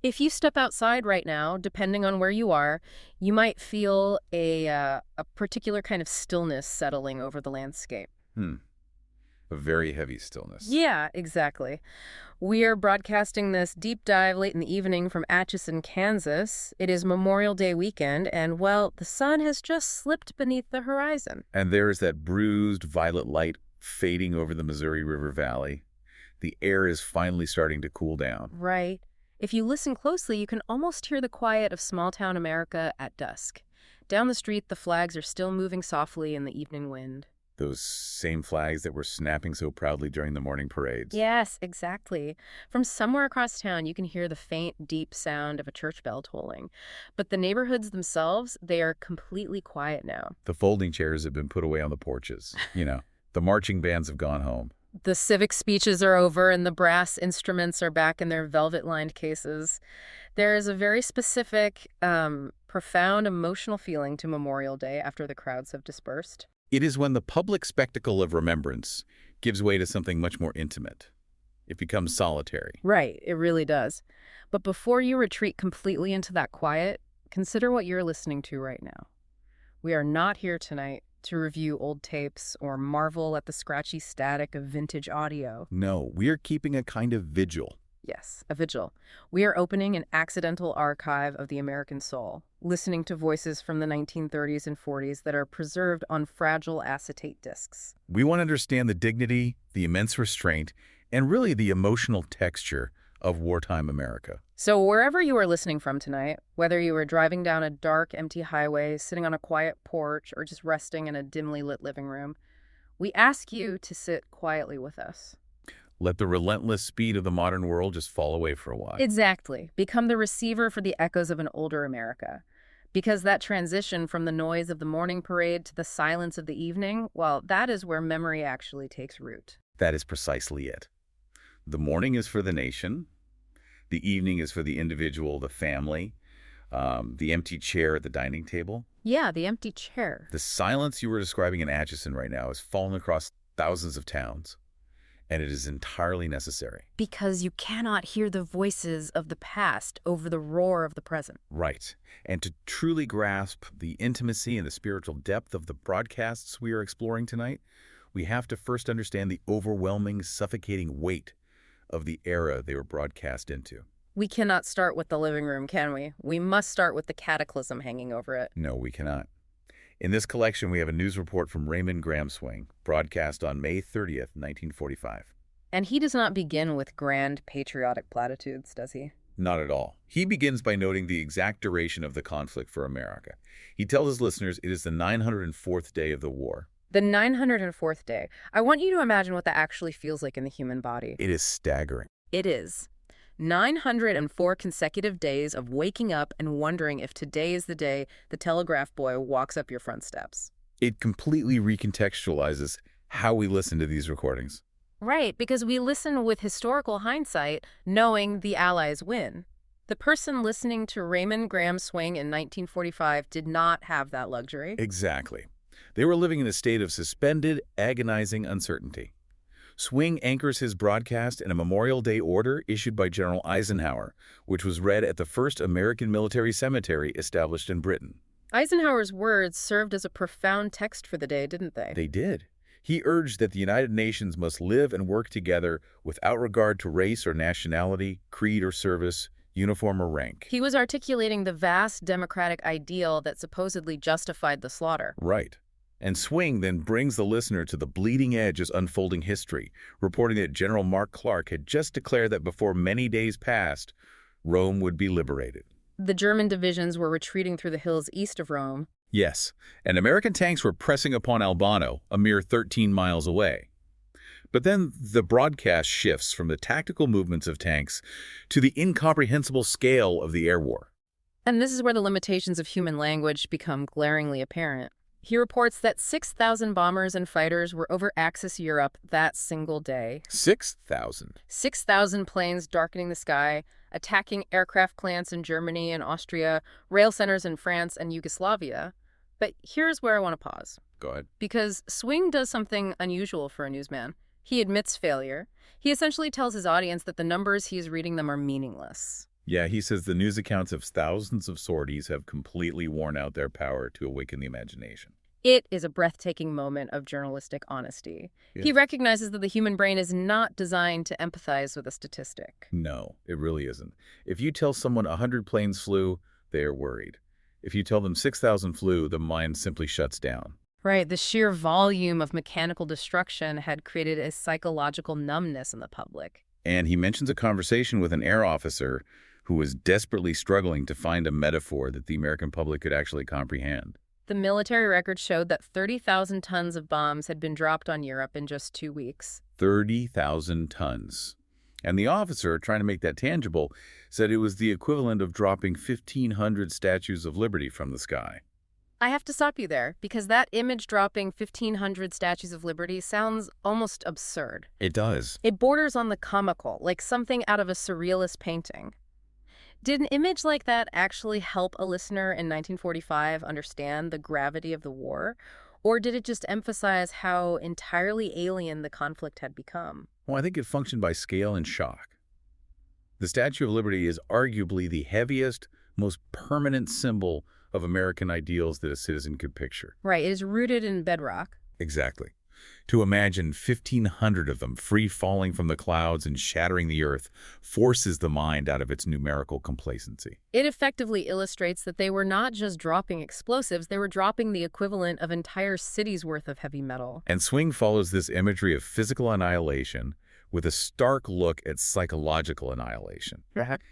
If you step outside right now, depending on where you are, you might feel a particular kind of stillness settling over the landscape. A very heavy stillness. Yeah, exactly. We are broadcasting this deep dive late in the evening from Atchison, Kansas. It is Memorial Day weekend, and, well, the sun has just slipped beneath the horizon. And there is that bruised violet light fading over the Missouri River Valley. The air is finally starting to cool down. Right. If you listen closely, you can almost hear the quiet of small-town America at dusk. Down the street, the flags are still moving softly in the evening wind. Those same flags that were snapping so proudly during the morning parades. Yes, exactly. From somewhere across town, you can hear the faint, deep sound of a church bell tolling. But the neighborhoods themselves, they are completely quiet now. The folding chairs have been put away on the porches. The marching bands have gone home. The civic speeches are over and the brass instruments are back in their velvet-lined cases. There is a very specific, profound emotional feeling to Memorial Day after the crowds have dispersed. It is when the public spectacle of remembrance gives way to something much more intimate. It becomes solitary. Right, it really does. But before you retreat completely into that quiet, consider what you're listening to right now. We are not here tonight to review old tapes or marvel at the scratchy static of vintage audio. No, we are keeping a kind of vigil. Yes, a vigil. We are opening an accidental archive of the American soul, listening to voices from the 1930s and 40s that are preserved on fragile acetate discs. We want to understand the dignity, the immense restraint, and really the emotional texture of wartime America. So wherever you are listening from tonight, whether you are driving down a dark, empty highway, sitting on a quiet porch, or just resting in a dimly lit living room, we ask you to sit quietly with us. Let the relentless speed of the modern world just fall away for a while. Exactly. Become the receiver for the echoes of an older America. Because that transition from the noise of the morning parade to the silence of the evening, well, that is where memory actually takes root. That is precisely it. The morning is for the nation. The evening is for the individual, the family, the empty chair at the dining table. Yeah, the empty chair. The silence you were describing in Atchison right now has fallen across thousands of towns. And it is entirely necessary. Because you cannot hear the voices of the past over the roar of the present. Right. And to truly grasp the intimacy and the spiritual depth of the broadcasts we are exploring tonight, we have to first understand the overwhelming, suffocating weight of the era they were broadcast into. We cannot start with the living room, can we? We must start with the cataclysm hanging over it. No, we cannot. In this collection, we have a news report from Raymond Gramswing, broadcast on May 30th, 1945. And he does not begin with grand patriotic platitudes, does he? Not at all. He begins by noting the exact duration of the conflict for America. He tells his listeners it is the 904th day of the war. The 904th day. I want you to imagine what that actually feels like in the human body. It is staggering. It is. 904 consecutive days of waking up and wondering if today is the day the telegraph boy walks up your front steps. It completely recontextualizes how we listen to these recordings. Right, because we listen with historical hindsight, knowing the Allies win. The person listening to Raymond Gramswing in 1945 did not have that luxury. Exactly. They were living in a state of suspended, agonizing uncertainty. Swing anchors his broadcast in a Memorial Day order issued by General Eisenhower, which was read at the first American military cemetery established in Britain. Eisenhower's words served as a profound text for the day, didn't they? They did. He urged that the United Nations must live and work together without regard to race or nationality, creed or service, uniform or rank. He was articulating the vast democratic ideal that supposedly justified the slaughter. Right. And Swing then brings the listener to the bleeding edge of unfolding history, reporting that General Mark Clark had just declared that before many days passed, Rome would be liberated. The German divisions were retreating through the hills east of Rome. Yes, and American tanks were pressing upon Albano, a mere 13 miles away. But then the broadcast shifts from the tactical movements of tanks to the incomprehensible scale of the air war. And this is where the limitations of human language become glaringly apparent. He reports that 6,000 bombers and fighters were over Axis Europe that single day. 6,000? 6,000 planes darkening the sky, attacking aircraft plants in Germany and Austria, rail centers in France and Yugoslavia. But here's where I want to pause. Go ahead. Because Swing does something unusual for a newsman. He admits failure. He essentially tells his audience that the numbers he is reading them are meaningless. Yeah, he says the news accounts of thousands of sorties have completely worn out their power to awaken the imagination. It is a breathtaking moment of journalistic honesty. Yeah. He recognizes that the human brain is not designed to empathize with a statistic. No, it really isn't. If you tell someone 100 planes flew, they are worried. If you tell them 6,000 flew, the mind simply shuts down. Right, the sheer volume of mechanical destruction had created a psychological numbness in the public. And he mentions a conversation with an air officer who was desperately struggling to find a metaphor that the American public could actually comprehend. The military record showed that 30,000 tons of bombs had been dropped on Europe in just 2 weeks. 30,000 tons. And the officer, trying to make that tangible, said it was the equivalent of dropping 1,500 statues of liberty from the sky. I have to stop you there, because that image dropping 1,500 statues of liberty sounds almost absurd. It does. It borders on the comical, like something out of a surrealist painting. Did an image like that actually help a listener in 1945 understand the gravity of the war? Or did it just emphasize how entirely alien the conflict had become? Well, I think it functioned by scale and shock. The Statue of Liberty is arguably the heaviest, most permanent symbol of American ideals that a citizen could picture. Right, it is rooted in bedrock. Exactly. To imagine 1,500 of them free falling from the clouds and shattering the earth forces the mind out of its numerical complacency. It effectively illustrates that they were not just dropping explosives, they were dropping the equivalent of entire cities' worth of heavy metal. And Swing follows this imagery of physical annihilation with a stark look at psychological annihilation.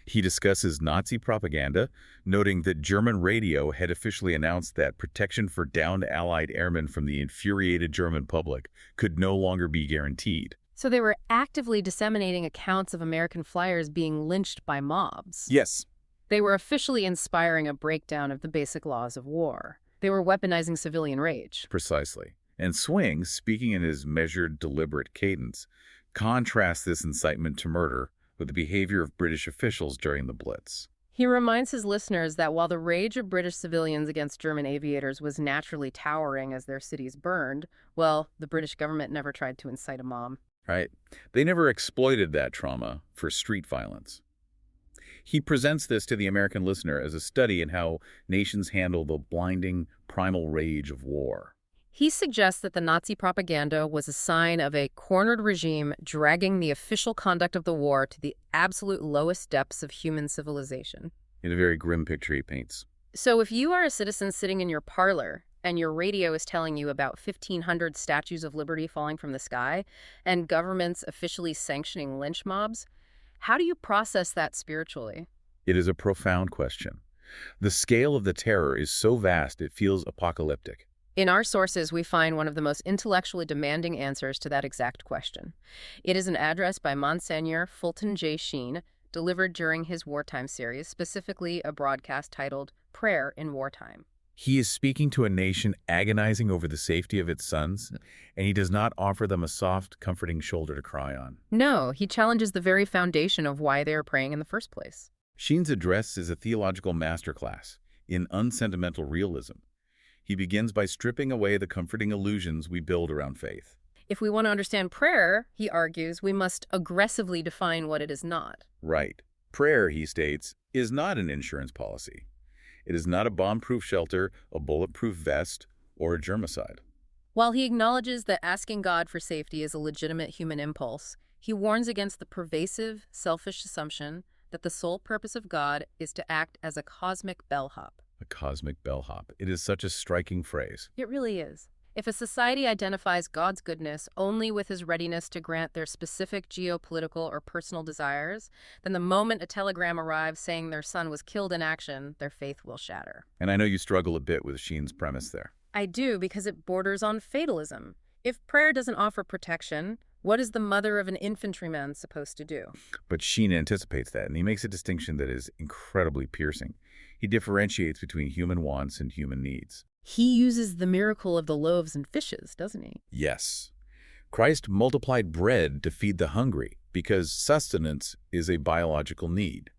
He discusses Nazi propaganda, noting that German radio had officially announced that protection for downed Allied airmen from the infuriated German public could no longer be guaranteed. So they were actively disseminating accounts of American flyers being lynched by mobs. Yes. They were officially inspiring a breakdown of the basic laws of war. They were weaponizing civilian rage. Precisely. And Swing, speaking in his measured, deliberate cadence, contrasts this incitement to murder with the behavior of British officials during the Blitz. He reminds his listeners that while the rage of British civilians against German aviators was naturally towering as their cities burned, well, the British government never tried to incite a mob. Right? They never exploited that trauma for street violence. He presents this to the American listener as a study in how nations handle the blinding, primal rage of war. He suggests that the Nazi propaganda was a sign of a cornered regime dragging the official conduct of the war to the absolute lowest depths of human civilization. In a very grim picture he paints. So if you are a citizen sitting in your parlor and your radio is telling you about 1,500 statues of liberty falling from the sky and governments officially sanctioning lynch mobs, how do you process that spiritually? It is a profound question. The scale of the terror is so vast it feels apocalyptic. In our sources, we find one of the most intellectually demanding answers to that exact question. It is an address by Monsignor Fulton J. Sheen, delivered during his Wartime series, specifically a broadcast titled Prayer in Wartime. He is speaking to a nation agonizing over the safety of its sons, and he does not offer them a soft, comforting shoulder to cry on. No, he challenges the very foundation of why they are praying in the first place. Sheen's address is a theological masterclass in unsentimental realism. He begins by stripping away the comforting illusions we build around faith. If we want to understand prayer, he argues, we must aggressively define what it is not. Right. Prayer, he states, is not an insurance policy. It is not a bomb-proof shelter, a bulletproof vest, or a germicide. While he acknowledges that asking God for safety is a legitimate human impulse, he warns against the pervasive, selfish assumption that the sole purpose of God is to act as a cosmic bellhop. A cosmic bellhop. It is such a striking phrase. It really is. If a society identifies God's goodness only with his readiness to grant their specific geopolitical or personal desires, then the moment a telegram arrives saying their son was killed in action, their faith will shatter. And I know you struggle a bit with Sheen's premise there. I do, because it borders on fatalism. If prayer doesn't offer protection, what is the mother of an infantryman supposed to do? But Sheen anticipates that, and he makes a distinction that is incredibly piercing. He differentiates between human wants and human needs. He uses the miracle of the loaves and fishes, doesn't he? Yes. Christ multiplied bread to feed the hungry because sustenance is a biological need.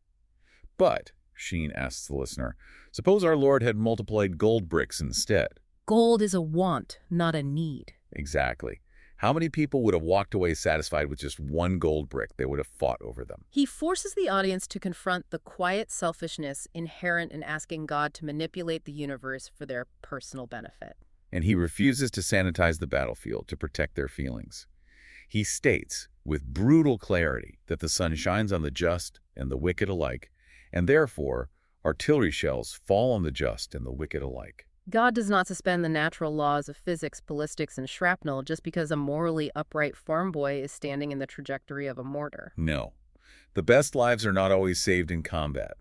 But, Sheen asks the listener, suppose our Lord had multiplied gold bricks instead. Gold is a want, not a need. Exactly. How many people would have walked away satisfied with just one gold brick? They would have fought over them. He forces the audience to confront the quiet selfishness inherent in asking God to manipulate the universe for their personal benefit. And he refuses to sanitize the battlefield to protect their feelings. He states, with brutal clarity, that the sun shines on the just and the wicked alike, and therefore, artillery shells fall on the just and the wicked alike. God does not suspend the natural laws of physics, ballistics, and shrapnel just because a morally upright farm boy is standing in the trajectory of a mortar. No. The best lives are not always saved in combat.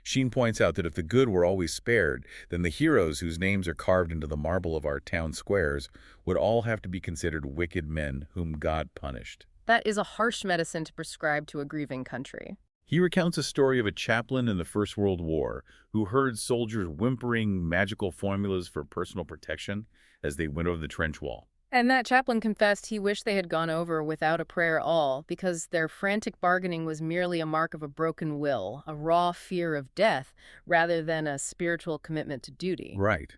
Sheen points out that if the good were always spared, then the heroes whose names are carved into the marble of our town squares would all have to be considered wicked men whom God punished. That is a harsh medicine to prescribe to a grieving country. He recounts a story of a chaplain in the First World War who heard soldiers whimpering magical formulas for personal protection as they went over the trench wall. And that chaplain confessed he wished they had gone over without a prayer at all, because their frantic bargaining was merely a mark of a broken will, a raw fear of death, rather than a spiritual commitment to duty. Right.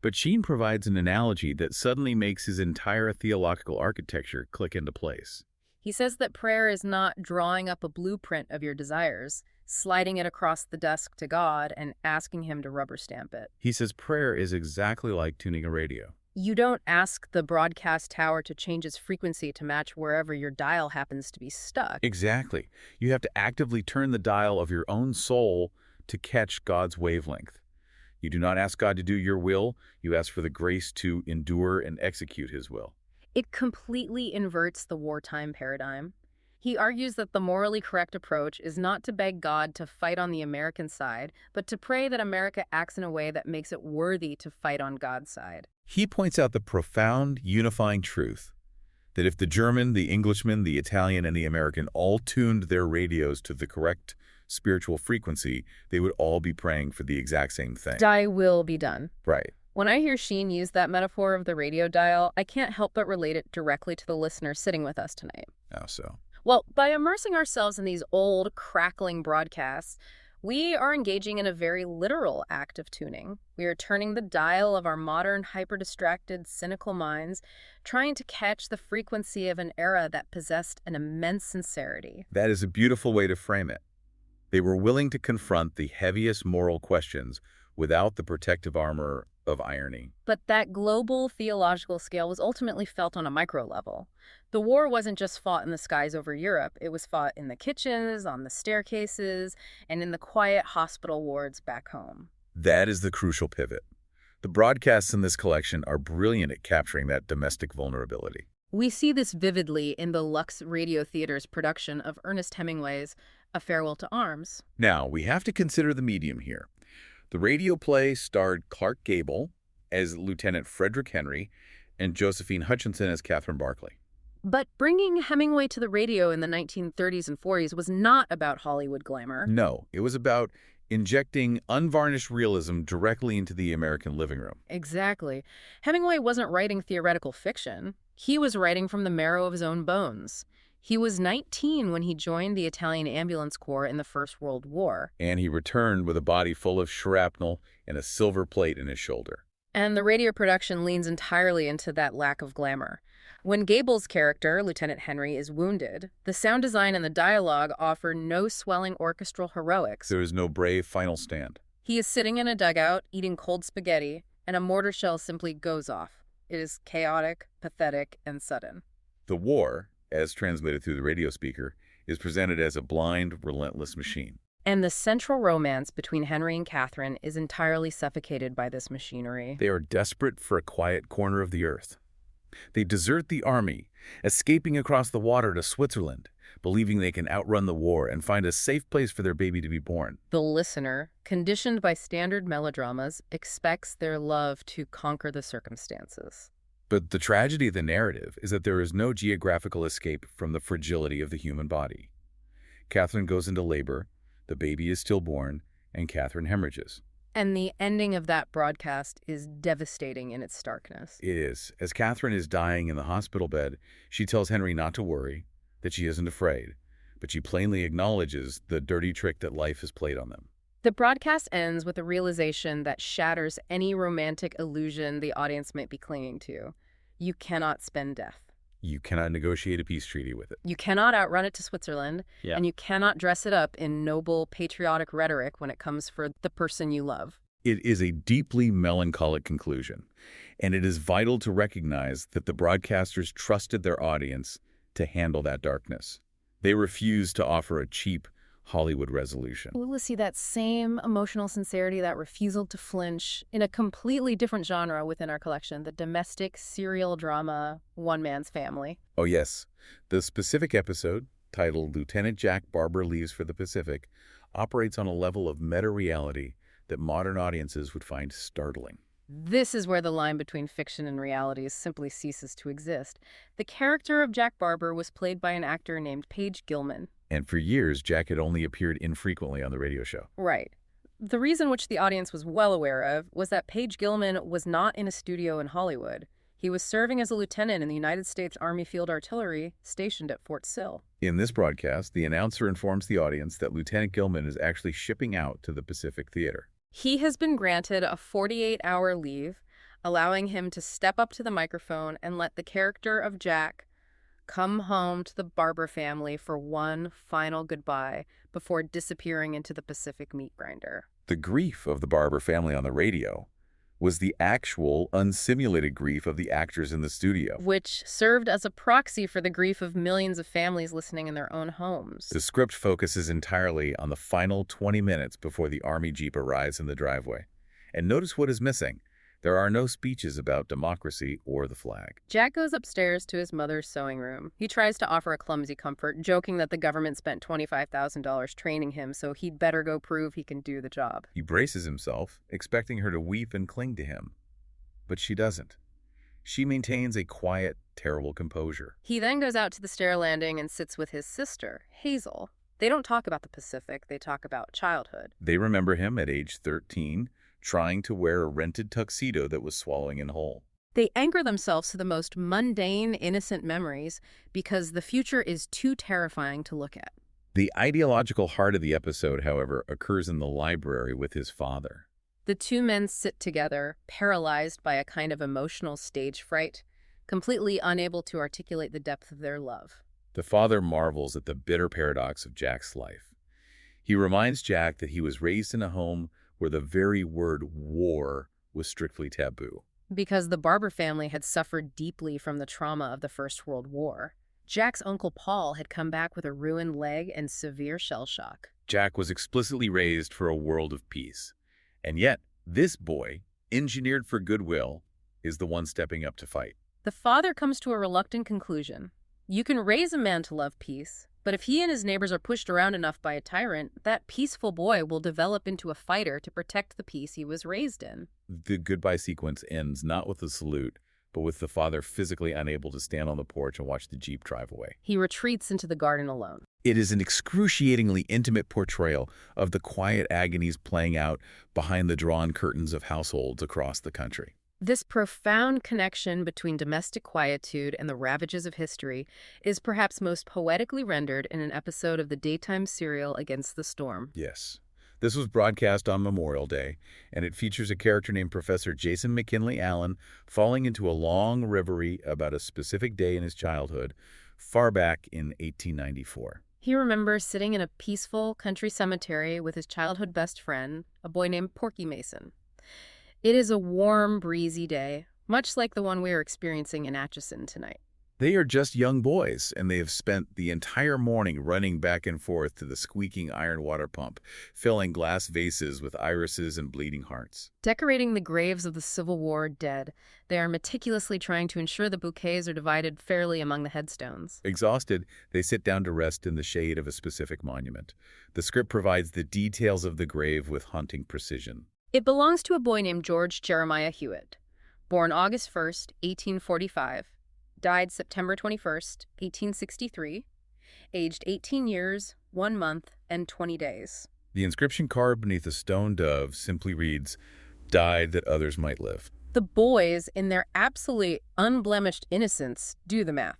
But Sheen provides an analogy that suddenly makes his entire theological architecture click into place. He says that prayer is not drawing up a blueprint of your desires, sliding it across the desk to God, and asking him to rubber stamp it. He says prayer is exactly like tuning a radio. You don't ask the broadcast tower to change its frequency to match wherever your dial happens to be stuck. Exactly. You have to actively turn the dial of your own soul to catch God's wavelength. You do not ask God to do your will. You ask for the grace to endure and execute his will. It completely inverts the wartime paradigm. He argues that the morally correct approach is not to beg God to fight on the American side, but to pray that America acts in a way that makes it worthy to fight on God's side. He points out the profound, unifying truth that if the German, the Englishman, the Italian, and the American all tuned their radios to the correct spiritual frequency, they would all be praying for the exact same thing. Thy will be done. Right. When I hear Sheen use that metaphor of the radio dial, I can't help but relate it directly to the listener sitting with us tonight. How so? Well, by immersing ourselves in these old, crackling broadcasts, we are engaging in a very literal act of tuning. We are turning the dial of our modern, hyper-distracted, cynical minds, trying to catch the frequency of an era that possessed an immense sincerity. That is a beautiful way to frame it. They were willing to confront the heaviest moral questions without the protective armor of irony. But that global theological scale was ultimately felt on a micro level. The war wasn't just fought in the skies over Europe. It was fought in the kitchens, on the staircases, and in the quiet hospital wards back home. That is the crucial pivot. The broadcasts in this collection are brilliant at capturing that domestic vulnerability. We see this vividly in the Lux Radio Theater's production of Ernest Hemingway's A Farewell to Arms. Now, we have to consider the medium here. The radio play starred Clark Gable as Lieutenant Frederick Henry and Josephine Hutchinson as Catherine Barclay. But bringing Hemingway to the radio in the 1930s and 40s was not about Hollywood glamour. No, it was about injecting unvarnished realism directly into the American living room. Exactly. Hemingway wasn't writing theoretical fiction. He was writing from the marrow of his own bones. He was 19 when he joined the Italian Ambulance Corps in the First World War. And he returned with a body full of shrapnel and a silver plate in his shoulder. And the radio production leans entirely into that lack of glamour. When Gable's character, Lieutenant Henry, is wounded, the sound design and the dialogue offer no swelling orchestral heroics. There is no brave final stand. He is sitting in a dugout, eating cold spaghetti, and a mortar shell simply goes off. It is chaotic, pathetic, and sudden. The war, as transmitted through the radio speaker, is presented as a blind, relentless machine. And the central romance between Henry and Catherine is entirely suffocated by this machinery. They are desperate for a quiet corner of the earth. They desert the army, escaping across the water to Switzerland, believing they can outrun the war and find a safe place for their baby to be born. The listener, conditioned by standard melodramas, expects their love to conquer the circumstances. But the tragedy of the narrative is that there is no geographical escape from the fragility of the human body. Catherine goes into labor, the baby is stillborn, and Catherine hemorrhages. And the ending of that broadcast is devastating in its starkness. It is. As Catherine is dying in the hospital bed, she tells Henry not to worry, that she isn't afraid, but she plainly acknowledges the dirty trick that life has played on them. The broadcast ends with a realization that shatters any romantic illusion the audience might be clinging to. You cannot spend death. You cannot negotiate a peace treaty with it. You cannot outrun it to Switzerland, Yeah. and you cannot dress it up in noble, patriotic rhetoric when it comes for the person you love. It is a deeply melancholic conclusion, and it is vital to recognize that the broadcasters trusted their audience to handle that darkness. They refused to offer a cheap Hollywood resolution. We'll see that same emotional sincerity, that refusal to flinch, in a completely different genre within our collection, the domestic serial drama One Man's Family. Oh yes, the specific episode, titled Lieutenant Jack Barber Leaves for the Pacific, operates on a level of meta-reality that modern audiences would find startling. This is where the line between fiction and reality simply ceases to exist. The character of Jack Barber was played by an actor named Paige Gilman. And for years, Jack had only appeared infrequently on the radio show. Right. The reason which the audience was well aware of was that Paige Gilman was not in a studio in Hollywood. He was serving as a lieutenant in the United States Army Field Artillery stationed at Fort Sill. In this broadcast, the announcer informs the audience that Lieutenant Gilman is actually shipping out to the Pacific Theater. He has been granted a 48-hour leave, allowing him to step up to the microphone and let the character of Jack come home to the Barber family for one final goodbye before disappearing into the Pacific meat grinder. The grief of the Barber family on the radio was the actual, unsimulated grief of the actors in the studio. Which served as a proxy for the grief of millions of families listening in their own homes. The script focuses entirely on the final 20 minutes before the Army Jeep arrives in the driveway. And notice what is missing. There are no speeches about democracy or the flag. Jack goes upstairs to his mother's sewing room. He tries to offer a clumsy comfort, joking that the government spent $25,000 training him, so he'd better go prove he can do the job. He braces himself, expecting her to weep and cling to him. But she doesn't. She maintains a quiet, terrible composure. He then goes out to the stair landing and sits with his sister, Hazel. They don't talk about the Pacific, they talk about childhood. They remember him at age 13, trying to wear a rented tuxedo that was swallowing in whole. They anchor themselves to the most mundane, innocent memories because the future is too terrifying to look at. The ideological heart of the episode, however, occurs in the library with his father. The two men sit together, paralyzed by a kind of emotional stage fright, completely unable to articulate the depth of their love. The father marvels at the bitter paradox of Jack's life. He reminds Jack that he was raised in a home where the very word war was strictly taboo. Because the Barber family had suffered deeply from the trauma of the First World War. Jack's Uncle Paul had come back with a ruined leg and severe shell shock. Jack was explicitly raised for a world of peace. And yet, this boy, engineered for goodwill, is the one stepping up to fight. The father comes to a reluctant conclusion. You can raise a man to love peace, but if he and his neighbors are pushed around enough by a tyrant, that peaceful boy will develop into a fighter to protect the peace he was raised in. The goodbye sequence ends not with a salute, but with the father physically unable to stand on the porch and watch the Jeep drive away. He retreats into the garden alone. It is an excruciatingly intimate portrayal of the quiet agonies playing out behind the drawn curtains of households across the country. This profound connection between domestic quietude and the ravages of history is perhaps most poetically rendered in an episode of the daytime serial Against the Storm. Yes. This was broadcast on Memorial Day, and it features a character named Professor Jason McKinley Allen falling into a long reverie about a specific day in his childhood, far back in 1894. He remembers sitting in a peaceful country cemetery with his childhood best friend, a boy named Porky Mason. It is a warm, breezy day, much like the one we are experiencing in Atchison tonight. They are just young boys, and they have spent the entire morning running back and forth to the squeaking iron water pump, filling glass vases with irises and bleeding hearts. Decorating the graves of the Civil War dead, they are meticulously trying to ensure the bouquets are divided fairly among the headstones. Exhausted, they sit down to rest in the shade of a specific monument. The script provides the details of the grave with haunting precision. It belongs to a boy named George Jeremiah Hewitt, born August 1st, 1845, died September 21st, 1863, aged 18 years, 1 month, and 20 days. The inscription carved beneath a stone dove simply reads, "Died that others might live." The boys, in their absolutely unblemished innocence, do the math.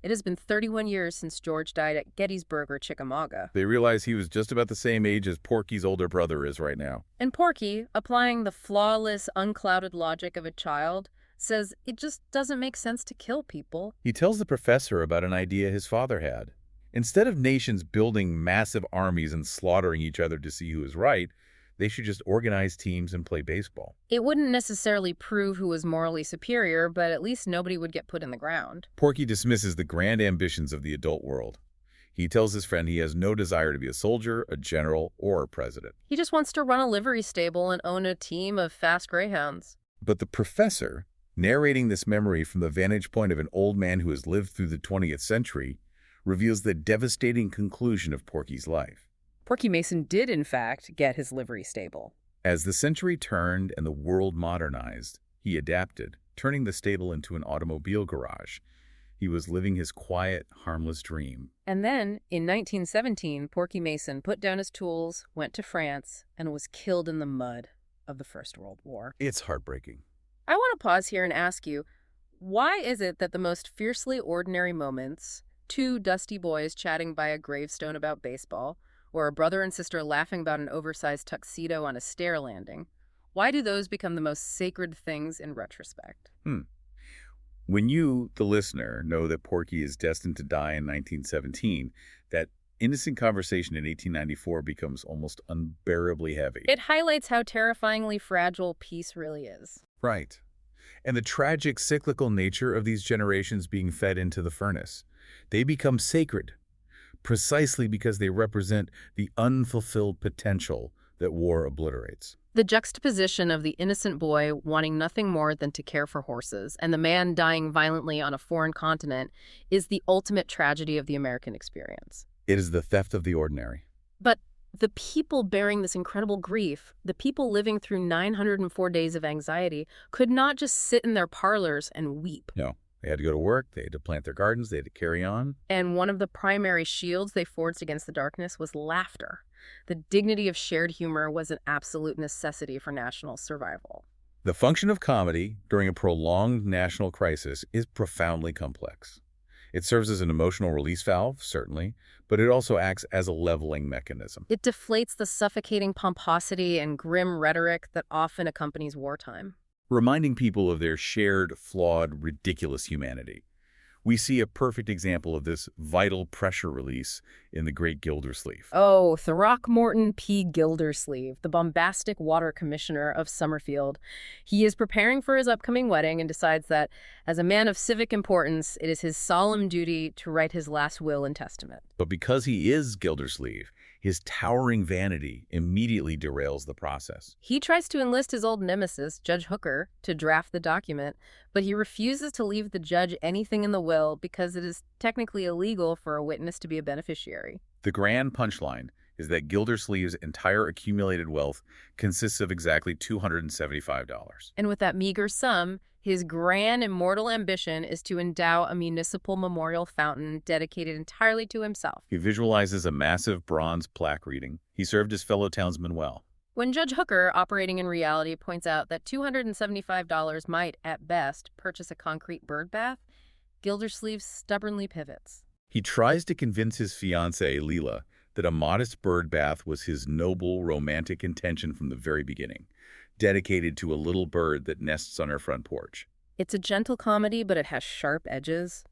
It has been 31 years since George died at Gettysburg or Chickamauga. They realize he was just about the same age as Porky's older brother is right now. And Porky, applying the flawless, unclouded logic of a child, says it just doesn't make sense to kill people. He tells the professor about an idea his father had. Instead of nations building massive armies and slaughtering each other to see who is right, they should just organize teams and play baseball. It wouldn't necessarily prove who was morally superior, but at least nobody would get put in the ground. Porky dismisses the grand ambitions of the adult world. He tells his friend he has no desire to be a soldier, a general, or a president. He just wants to run a livery stable and own a team of fast greyhounds. But the professor, narrating this memory from the vantage point of an old man who has lived through the 20th century, reveals the devastating conclusion of Porky's life. Porky Mason did, in fact, get his livery stable. As the century turned and the world modernized, he adapted, turning the stable into an automobile garage. He was living his quiet, harmless dream. And then, in 1917, Porky Mason put down his tools, went to France, and was killed in the mud of the First World War. It's heartbreaking. I want to pause here and ask you, why is it that the most fiercely ordinary moments, two dusty boys chatting by a gravestone about baseball, or a brother and sister laughing about an oversized tuxedo on a stair landing, why do those become the most sacred things in retrospect? When you, the listener, know that Porky is destined to die in 1917, that innocent conversation in 1894 becomes almost unbearably heavy. It highlights how terrifyingly fragile peace really is. Right. And the tragic cyclical nature of these generations being fed into the furnace. They become sacred, precisely because they represent the unfulfilled potential that war obliterates. The juxtaposition of the innocent boy wanting nothing more than to care for horses and the man dying violently on a foreign continent is the ultimate tragedy of the American experience. It is the theft of the ordinary. But the people bearing this incredible grief, the people living through 904 days of anxiety, could not just sit in their parlors and weep. No. They had to go to work, they had to plant their gardens, they had to carry on. And one of the primary shields they forged against the darkness was laughter. The dignity of shared humor was an absolute necessity for national survival. The function of comedy during a prolonged national crisis is profoundly complex. It serves as an emotional release valve, certainly, but it also acts as a leveling mechanism. It deflates the suffocating pomposity and grim rhetoric that often accompanies wartime, reminding people of their shared, flawed, ridiculous humanity. We see a perfect example of this vital pressure release in the Great Gildersleeve. Oh, Throckmorton P. Gildersleeve, the bombastic water commissioner of Summerfield. He is preparing for his upcoming wedding and decides that, as a man of civic importance, it is his solemn duty to write his last will and testament. But because he is Gildersleeve, his towering vanity immediately derails the process. He tries to enlist his old nemesis, Judge Hooker, to draft the document, but he refuses to leave the judge anything in the will because it is technically illegal for a witness to be a beneficiary. The grand punchline is that Gildersleeve's entire accumulated wealth consists of exactly $275. And with that meager sum, his grand immortal ambition is to endow a municipal memorial fountain dedicated entirely to himself. He visualizes a massive bronze plaque reading, "He served his fellow townsmen well." When Judge Hooker, operating in reality, points out that $275 might, at best, purchase a concrete bird bath, Gildersleeve stubbornly pivots. He tries to convince his fiancée, Leela, that a modest bird bath was his noble, romantic intention from the very beginning, dedicated to a little bird that nests on her front porch. It's a gentle comedy, but it has sharp edges.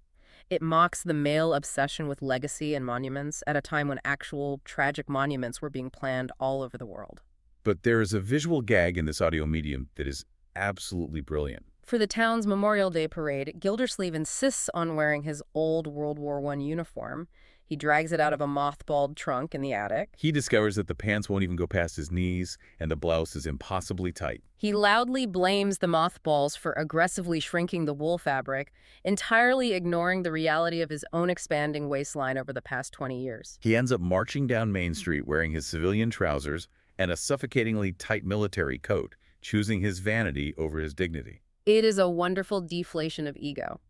It mocks the male obsession with legacy and monuments at a time when actual tragic monuments were being planned all over the world. But there is a visual gag in this audio medium that is absolutely brilliant. For the town's Memorial Day parade, Gildersleeve insists on wearing his old World War I uniform. He drags it out of a mothballed trunk in the attic. He discovers that the pants won't even go past his knees, and the blouse is impossibly tight. He loudly blames the mothballs for aggressively shrinking the wool fabric, entirely ignoring the reality of his own expanding waistline over the past 20 years. He ends up marching down Main Street wearing his civilian trousers and a suffocatingly tight military coat, choosing his vanity over his dignity. It is a wonderful deflation of ego.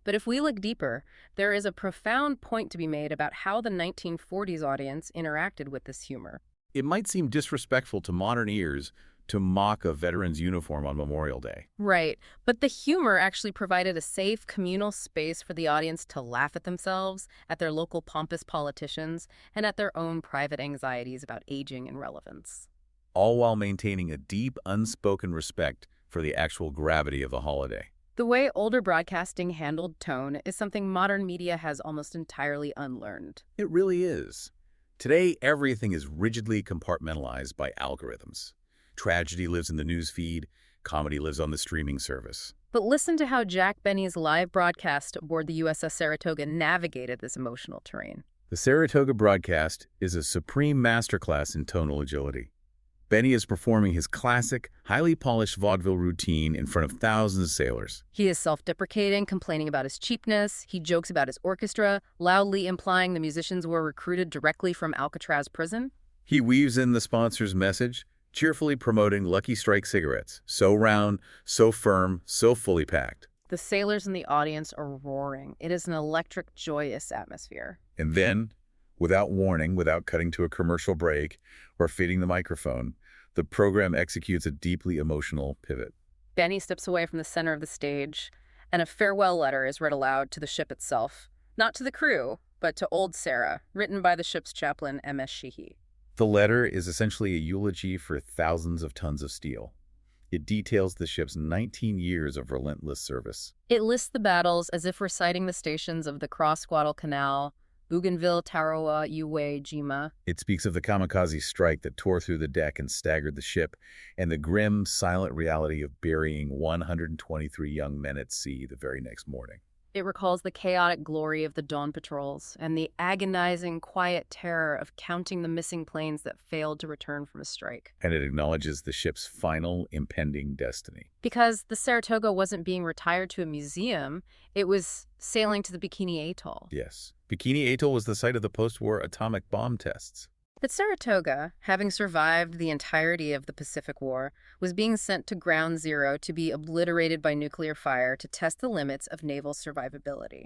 But if we look deeper, there is a profound point to be made about how the 1940s audience interacted with this humor. It might seem disrespectful to modern ears to mock a veteran's uniform on Memorial Day. Right, but the humor actually provided a safe communal space for the audience to laugh at themselves, at their local pompous politicians, and at their own private anxieties about aging and relevance. All while maintaining a deep, unspoken respect for the actual gravity of the holiday. The way older broadcasting handled tone is something modern media has almost entirely unlearned. It really is. Today, everything is rigidly compartmentalized by algorithms. Tragedy lives in the news feed, comedy lives on the streaming service. But listen to how Jack Benny's live broadcast aboard the USS Saratoga navigated this emotional terrain. The Saratoga broadcast is a supreme masterclass in tonal agility. Benny is performing his classic, highly polished vaudeville routine in front of thousands of sailors. He is self-deprecating, complaining about his cheapness. He jokes about his orchestra, loudly implying the musicians were recruited directly from Alcatraz prison. He weaves in the sponsor's message, cheerfully promoting Lucky Strike cigarettes. So round, so firm, so fully packed. The sailors in the audience are roaring. It is an electric, joyous atmosphere. And then, without warning, without cutting to a commercial break or feeding the microphone, the program executes a deeply emotional pivot. Benny steps away from the center of the stage, and a farewell letter is read aloud to the ship itself. Not to the crew, but to old Sarah, written by the ship's chaplain, M.S. Sheehy. The letter is essentially a eulogy for thousands of tons of steel. It details the ship's 19 years of relentless service. It lists the battles as if reciting the stations of the Cross Guadalcanal, Bougainville, Tarawa, Uwe, Jima. It speaks of the kamikaze strike that tore through the deck and staggered the ship, and the grim, silent reality of burying 123 young men at sea the very next morning. It recalls the chaotic glory of the dawn patrols and the agonizing, quiet terror of counting the missing planes that failed to return from a strike. And it acknowledges the ship's final, impending destiny. Because the Saratoga wasn't being retired to a museum, it was sailing to the Bikini Atoll. Yes. Bikini Atoll was the site of the post-war atomic bomb tests. But Saratoga, having survived the entirety of the Pacific War, was being sent to Ground Zero to be obliterated by nuclear fire to test the limits of naval survivability.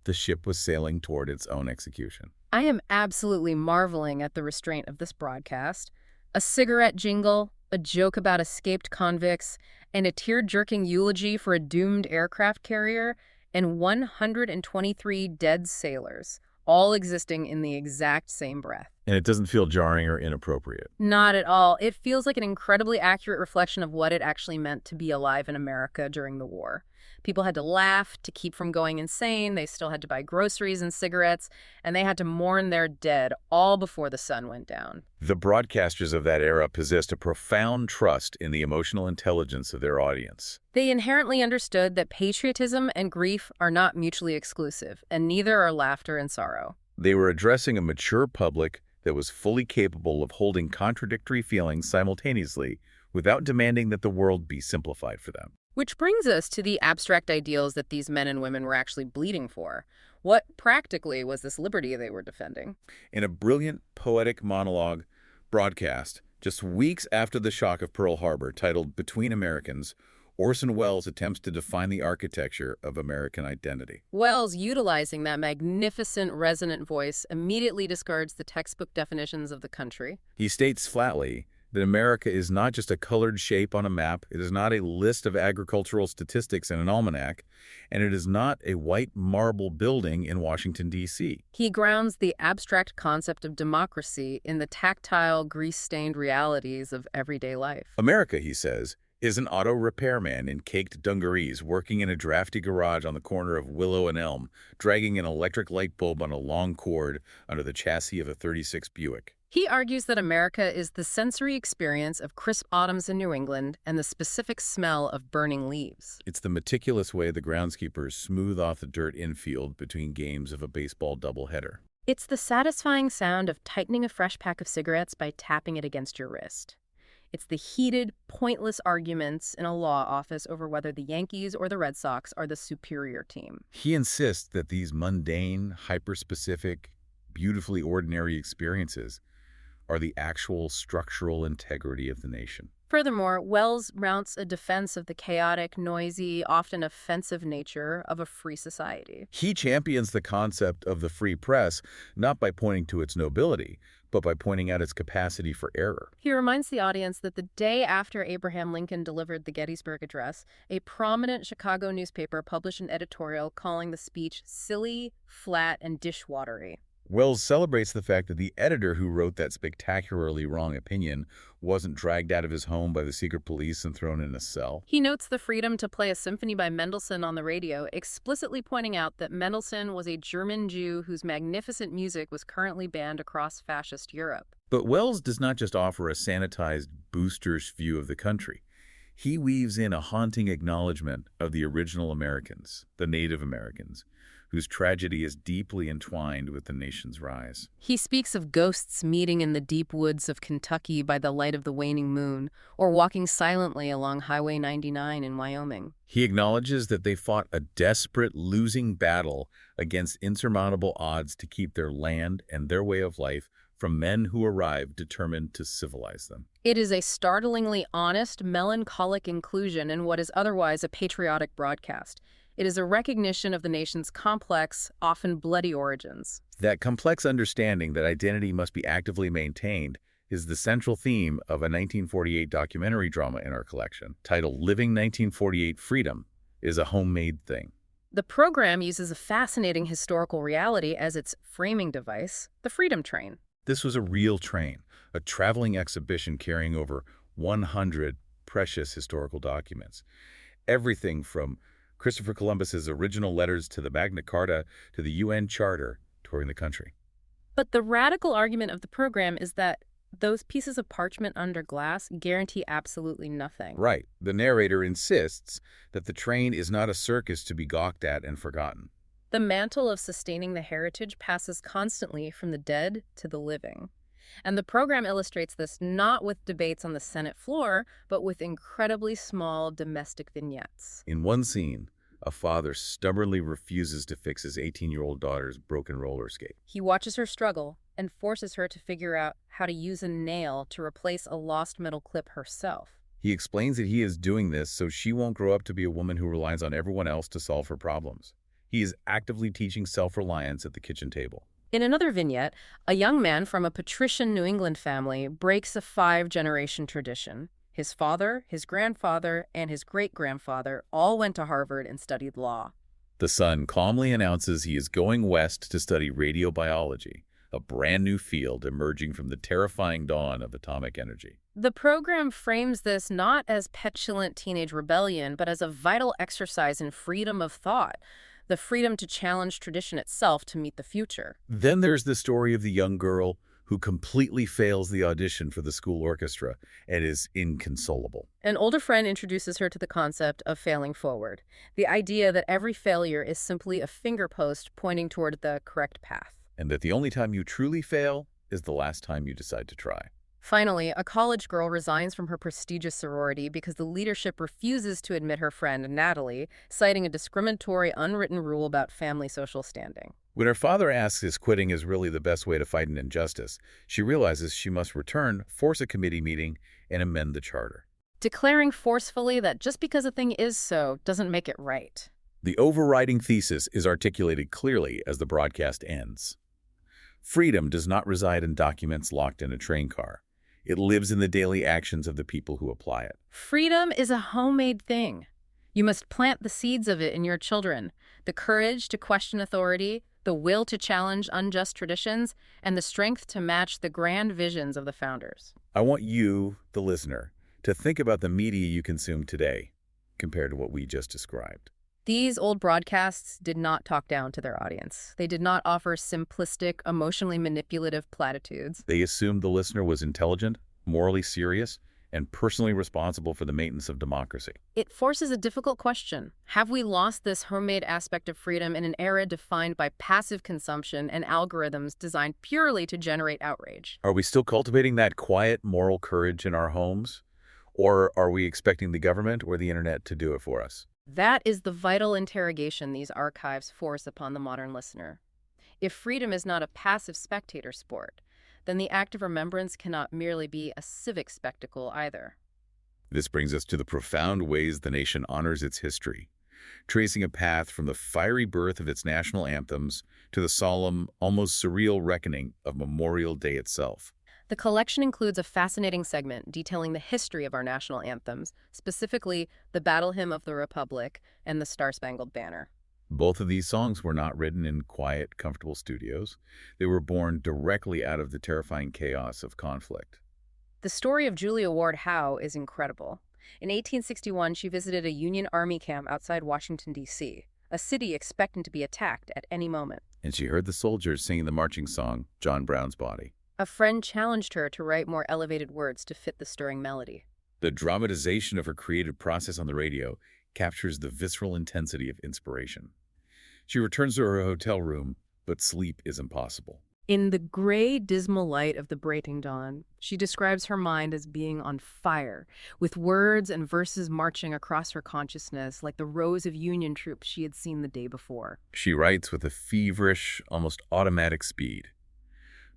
The ship was sailing toward its own execution. I am absolutely marveling at the restraint of this broadcast. A cigarette jingle, a joke about escaped convicts, and a tear-jerking eulogy for a doomed aircraft carrier, and 123 dead sailors, all existing in the exact same breath. And it doesn't feel jarring or inappropriate. Not at all. It feels like an incredibly accurate reflection of what it actually meant to be alive in America during the war. People had to laugh to keep from going insane. They still had to buy groceries and cigarettes, and they had to mourn their dead all before the sun went down. The broadcasters of that era possessed a profound trust in the emotional intelligence of their audience. They inherently understood that patriotism and grief are not mutually exclusive, and neither are laughter and sorrow. They were addressing a mature public that was fully capable of holding contradictory feelings simultaneously without demanding that the world be simplified for them. Which brings us to the abstract ideals that these men and women were actually bleeding for. What practically was this liberty they were defending? In a brilliant poetic monologue broadcast just weeks after the shock of Pearl Harbor titled Between Americans, Orson Welles attempts to define the architecture of American identity. Welles, utilizing that magnificent resonant voice, immediately discards the textbook definitions of the country. He states flatly that America is not just a colored shape on a map, it is not a list of agricultural statistics in an almanac, and it is not a white marble building in Washington, D.C. He grounds the abstract concept of democracy in the tactile, grease-stained realities of everyday life. America, he says, is an auto repairman in caked dungarees working in a drafty garage on the corner of Willow and Elm, dragging an electric light bulb on a long cord under the chassis of a '36 Buick. He argues that America is the sensory experience of crisp autumns in New England and the specific smell of burning leaves. It's the meticulous way the groundskeepers smooth off the dirt infield between games of a baseball doubleheader. It's the satisfying sound of tightening a fresh pack of cigarettes by tapping it against your wrist. It's the heated, pointless arguments in a law office over whether the Yankees or the Red Sox are the superior team. He insists that these mundane, hyper-specific, beautifully ordinary experiences are the actual structural integrity of the nation. Furthermore, Welles mounts a defense of the chaotic, noisy, often offensive nature of a free society. He champions the concept of the free press not by pointing to its nobility, but by pointing out its capacity for error. He reminds the audience that the day after Abraham Lincoln delivered the Gettysburg Address, a prominent Chicago newspaper published an editorial calling the speech silly, flat, and dishwatery. Wells celebrates the fact that the editor who wrote that spectacularly wrong opinion wasn't dragged out of his home by the secret police and thrown in a cell. He notes the freedom to play a symphony by Mendelssohn on the radio, explicitly pointing out that Mendelssohn was a German Jew whose magnificent music was currently banned across fascist Europe. But Wells does not just offer a sanitized, boosterish view of the country. He weaves in a haunting acknowledgement of the original Americans, the Native Americans, whose tragedy is deeply entwined with the nation's rise. He speaks of ghosts meeting in the deep woods of Kentucky by the light of the waning moon, or walking silently along Highway 99 in Wyoming. He acknowledges that they fought a desperate, losing battle against insurmountable odds to keep their land and their way of life from men who arrived determined to civilize them. It is a startlingly honest, melancholic inclusion in what is otherwise a patriotic broadcast. It is a recognition of the nation's complex, often bloody origins. That complex understanding that identity must be actively maintained is the central theme of a 1948 documentary drama in our collection, titled Living 1948 Freedom is a Homemade Thing. The program uses a fascinating historical reality as its framing device, the Freedom Train. This was a real train, a traveling exhibition carrying over 100 precious historical documents. Everything from Christopher Columbus's original letters to the Magna Carta to the UN Charter touring the country. But the radical argument of the program is that those pieces of parchment under glass guarantee absolutely nothing. Right. The narrator insists that the train is not a circus to be gawked at and forgotten. The mantle of sustaining the heritage passes constantly from the dead to the living. And the program illustrates this not with debates on the Senate floor, but with incredibly small domestic vignettes. In one scene, a father stubbornly refuses to fix his 18-year-old daughter's broken roller skate. He watches her struggle and forces her to figure out how to use a nail to replace a lost metal clip herself. He explains that he is doing this so she won't grow up to be a woman who relies on everyone else to solve her problems. He is actively teaching self-reliance at the kitchen table. In another vignette, a young man from a patrician New England family breaks a 5-generation tradition. His father, his grandfather, and his great-grandfather all went to Harvard and studied law. The son calmly announces he is going west to study radiobiology, a brand new field emerging from the terrifying dawn of atomic energy. The program frames this not as petulant teenage rebellion, but as a vital exercise in freedom of thought, the freedom to challenge tradition itself to meet the future. Then there's the story of the young girl who completely fails the audition for the school orchestra and is inconsolable. An older friend introduces her to the concept of failing forward, the idea that every failure is simply a finger post pointing toward the correct path. And that the only time you truly fail is the last time you decide to try. Finally, a college girl resigns from her prestigious sorority because the leadership refuses to admit her friend, Natalie, citing a discriminatory unwritten rule about family social standing. When her father asks if quitting is really the best way to fight an injustice, she realizes she must return, force a committee meeting, and amend the charter. Declaring forcefully that just because a thing is so doesn't make it right. The overriding thesis is articulated clearly as the broadcast ends. Freedom does not reside in documents locked in a train car. It lives in the daily actions of the people who apply it. Freedom is a homemade thing. You must plant the seeds of it in your children. The courage to question authority, the will to challenge unjust traditions, and the strength to match the grand visions of the founders. I want you, the listener, to think about the media you consume today compared to what we just described. These old broadcasts did not talk down to their audience. They did not offer simplistic, emotionally manipulative platitudes. They assumed the listener was intelligent, morally serious, and personally responsible for the maintenance of democracy. It forces a difficult question. Have we lost this homemade aspect of freedom in an era defined by passive consumption and algorithms designed purely to generate outrage? Are we still cultivating that quiet moral courage in our homes? Or are we expecting the government or the internet to do it for us? That is the vital interrogation these archives force upon the modern listener. If freedom is not a passive spectator sport, then the act of remembrance cannot merely be a civic spectacle either. This brings us to the profound ways the nation honors its history, tracing a path from the fiery birth of its national anthems to the solemn, almost surreal reckoning of Memorial Day itself. The collection includes a fascinating segment detailing the history of our national anthems, specifically the Battle Hymn of the Republic and the Star-Spangled Banner. Both of these songs were not written in quiet, comfortable studios. They were born directly out of the terrifying chaos of conflict. The story of Julia Ward Howe is incredible. In 1861, she visited a Union Army camp outside Washington, D.C., a city expecting to be attacked at any moment. And she heard the soldiers singing the marching song, John Brown's Body. A friend challenged her to write more elevated words to fit the stirring melody. The dramatization of her creative process on the radio captures the visceral intensity of inspiration. She returns to her hotel room, but sleep is impossible. In the gray, dismal light of the breaking dawn, she describes her mind as being on fire, with words and verses marching across her consciousness like the rows of Union troops she had seen the day before. She writes with a feverish, almost automatic speed.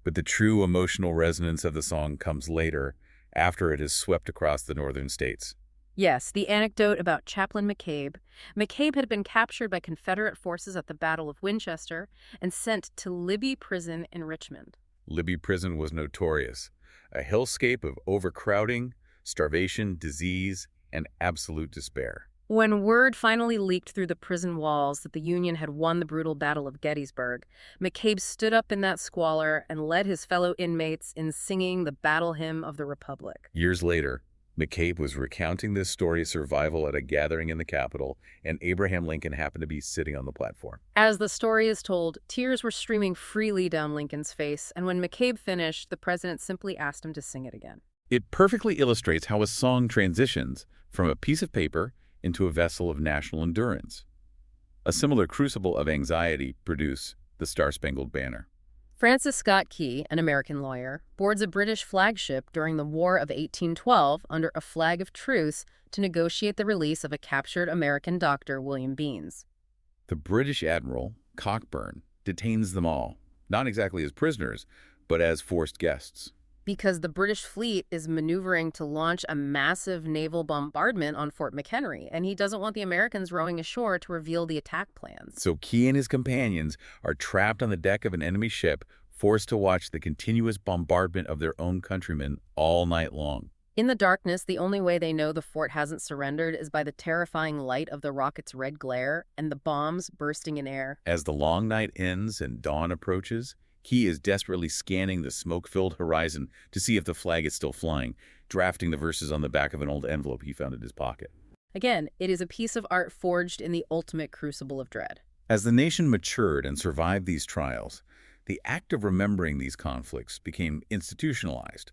But the true emotional resonance of the song comes later, after it has swept across the northern states. Yes, the anecdote about Chaplain McCabe. McCabe had been captured by Confederate forces at the Battle of Winchester and sent to Libby Prison in Richmond. Libby Prison was notorious, a hellscape of overcrowding, starvation, disease, and absolute despair. When word finally leaked through the prison walls that the Union had won the brutal Battle of Gettysburg, McCabe stood up in that squalor and led his fellow inmates in singing the battle hymn of the Republic. Years later, McCabe was recounting this story's survival at a gathering in the Capitol, and Abraham Lincoln happened to be sitting on the platform. As the story is told, tears were streaming freely down Lincoln's face, and when McCabe finished, the president simply asked him to sing it again. It perfectly illustrates how a song transitions from a piece of paper into a vessel of national endurance. A similar crucible of anxiety produced the Star-Spangled Banner. Francis Scott Key, an American lawyer, boards a British flagship during the War of 1812 under a flag of truce to negotiate the release of a captured American doctor, William Beanes. The British Admiral, Cockburn, detains them all, not exactly as prisoners, but as forced guests. Because the British fleet is maneuvering to launch a massive naval bombardment on Fort McHenry, and he doesn't want the Americans rowing ashore to reveal the attack plans. So Key and his companions are trapped on the deck of an enemy ship, forced to watch the continuous bombardment of their own countrymen all night long. In the darkness, the only way they know the fort hasn't surrendered is by the terrifying light of the rocket's red glare and the bombs bursting in air. As the long night ends and dawn approaches, Key is desperately scanning the smoke-filled horizon to see if the flag is still flying, drafting the verses on the back of an old envelope he found in his pocket. Again, it is a piece of art forged in the ultimate crucible of dread. As the nation matured and survived these trials, the act of remembering these conflicts became institutionalized,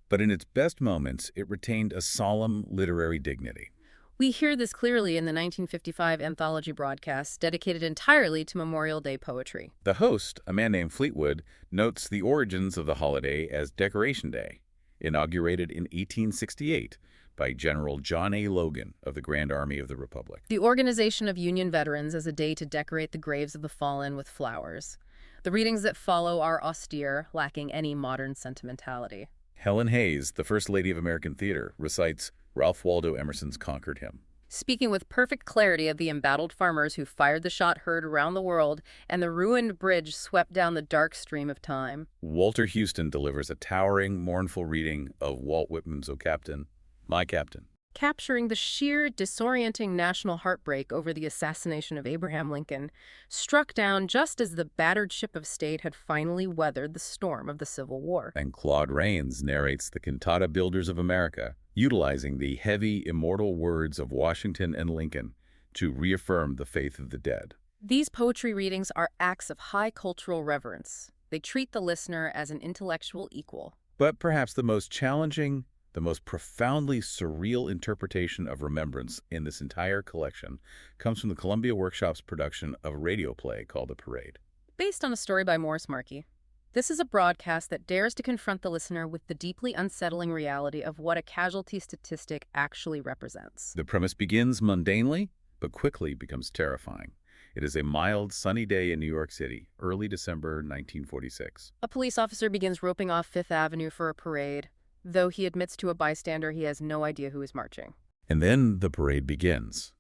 but in its best moments, it retained a solemn literary dignity. We hear this clearly in the 1955 anthology broadcast dedicated entirely to Memorial Day poetry. The host, a man named Fleetwood, notes the origins of the holiday as Decoration Day, inaugurated in 1868 by General John A. Logan of the Grand Army of the Republic. The organization of Union veterans as a day to decorate the graves of the fallen with flowers. The readings that follow are austere, lacking any modern sentimentality. Helen Hayes, the First Lady of American Theater, recites Ralph Waldo Emerson's Concord Hymn. Speaking with perfect clarity of the embattled farmers who fired the shot heard around the world and the ruined bridge swept down the dark stream of time. Walter Huston delivers a towering, mournful reading of Walt Whitman's O Captain, My Captain. Capturing the sheer, disorienting national heartbreak over the assassination of Abraham Lincoln, struck down just as the battered ship of state had finally weathered the storm of the Civil War. And Claude Rains narrates the Cantata Builders of America, utilizing the heavy, immortal words of Washington and Lincoln to reaffirm the faith of the dead. These poetry readings are acts of high cultural reverence. They treat the listener as an intellectual equal. But perhaps the most challenging, the most profoundly surreal interpretation of remembrance in this entire collection comes from the Columbia Workshop's production of a radio play called The Parade. Based on a story by Morris Markey, this is a broadcast that dares to confront the listener with the deeply unsettling reality of what a casualty statistic actually represents. The premise begins mundanely, but quickly becomes terrifying. It is a mild, sunny day in New York City, early December 1946. A police officer begins roping off Fifth Avenue for a parade, though he admits to a bystander he has no idea who is marching. And then the parade begins.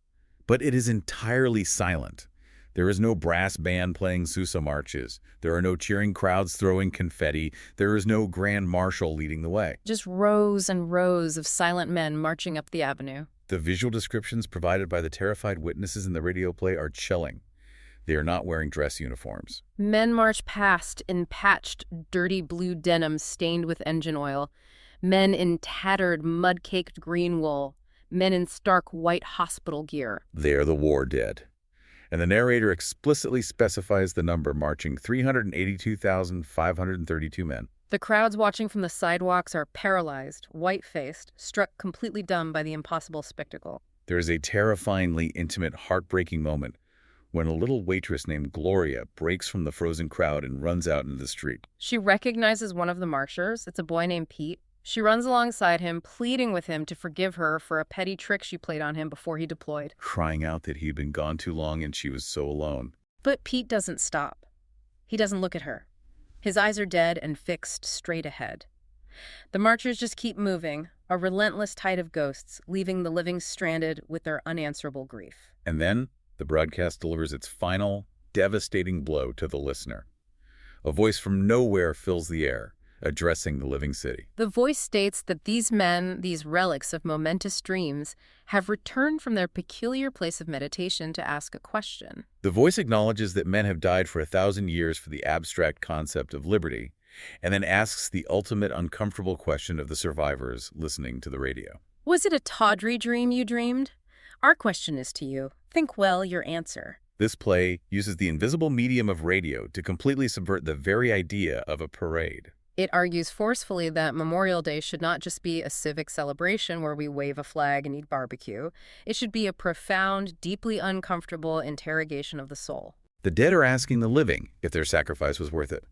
But it is entirely silent. There is no brass band playing Sousa marches. There are no cheering crowds throwing confetti. There is no grand marshal leading the way. Just rows and rows of silent men marching up the avenue. The visual descriptions provided by the terrified witnesses in the radio play are chilling. They are not wearing dress uniforms. Men march past in patched, dirty blue denim stained with engine oil. Men in tattered, mud-caked green wool. Men in stark white hospital gear. They are the war dead. And the narrator explicitly specifies the number, marching 382,532 men. The crowds watching from the sidewalks are paralyzed, white-faced, struck completely dumb by the impossible spectacle. There is a terrifyingly intimate, heartbreaking moment when a little waitress named Gloria breaks from the frozen crowd and runs out into the street. She recognizes one of the marchers. It's a boy named Pete. She runs alongside him, pleading with him to forgive her for a petty trick she played on him before he deployed. Crying out that he'd been gone too long and she was so alone. But Pete doesn't stop. He doesn't look at her. His eyes are dead and fixed straight ahead. The marchers just keep moving, a relentless tide of ghosts, leaving the living stranded with their unanswerable grief. And then the broadcast delivers its final, devastating blow to the listener. A voice from nowhere fills the air, addressing the living city. The voice states that these men, these relics of momentous dreams, have returned from their peculiar place of meditation to ask a question. The voice acknowledges that men have died for 1,000 years for the abstract concept of liberty, and then asks the ultimate uncomfortable question of the survivors listening to the radio. Was it a tawdry dream you dreamed? Our question is to you. Think well your answer. This play uses the invisible medium of radio to completely subvert the very idea of a parade. It argues forcefully that Memorial Day should not just be a civic celebration where we wave a flag and eat barbecue. It should be a profound, deeply uncomfortable interrogation of the soul. The dead are asking the living if their sacrifice was worth it.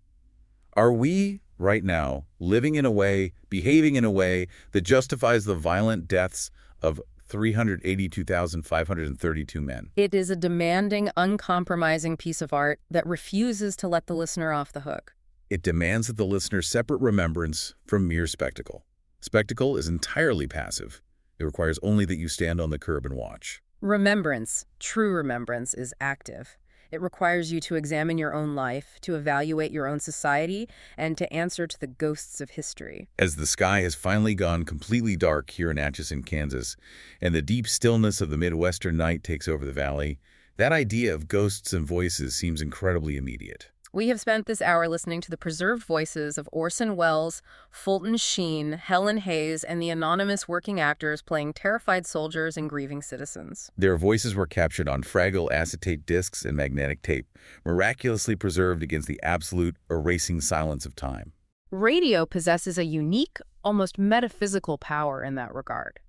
Are we, right now, living in a way, behaving in a way that justifies the violent deaths of 382,532 men? It is a demanding, uncompromising piece of art that refuses to let the listener off the hook. It demands that the listener separate remembrance from mere spectacle. Spectacle is entirely passive. It requires only that you stand on the curb and watch. Remembrance, true remembrance, is active. It requires you to examine your own life, to evaluate your own society, and to answer to the ghosts of history. As the sky has finally gone completely dark here in Atchison, Kansas, and the deep stillness of the Midwestern night takes over the valley, that idea of ghosts and voices seems incredibly immediate. We have spent this hour listening to the preserved voices of Orson Welles, Fulton Sheen, Helen Hayes, and the anonymous working actors playing terrified soldiers and grieving citizens. Their voices were captured on fragile acetate discs and magnetic tape, miraculously preserved against the absolute, erasing silence of time. Radio possesses a unique, almost metaphysical power in that regard.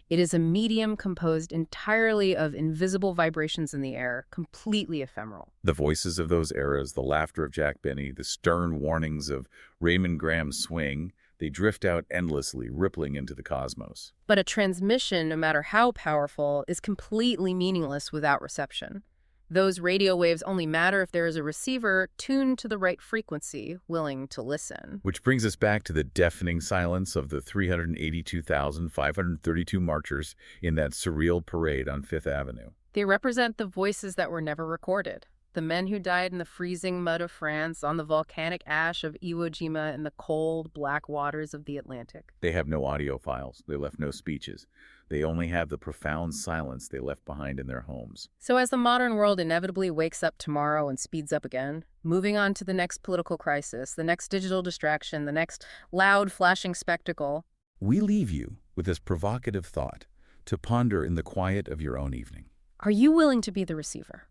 It is a medium composed entirely of invisible vibrations in the air, completely ephemeral. The voices of those eras, the laughter of Jack Benny, the stern warnings of Raymond Graham's swing, they drift out endlessly, rippling into the cosmos. But a transmission, no matter how powerful, is completely meaningless without reception. Those radio waves only matter if there is a receiver tuned to the right frequency, willing to listen. Which brings us back to the deafening silence of the 382,532 marchers in that surreal parade on Fifth Avenue. They represent the voices that were never recorded. The men who died in the freezing mud of France, on the volcanic ash of Iwo Jima, in the cold, black waters of the Atlantic. They have no audio files. They left no speeches. They only have the profound silence they left behind in their homes. So as the modern world inevitably wakes up tomorrow and speeds up again, moving on to the next political crisis, the next digital distraction, the next loud, flashing spectacle, we leave you with this provocative thought to ponder in the quiet of your own evening. Are you willing to be the receiver?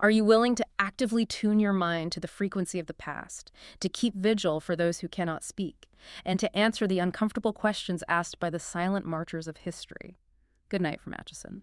Are you willing to actively tune your mind to the frequency of the past, to keep vigil for those who cannot speak, and to answer the uncomfortable questions asked by the silent marchers of history? Good night from Atchison.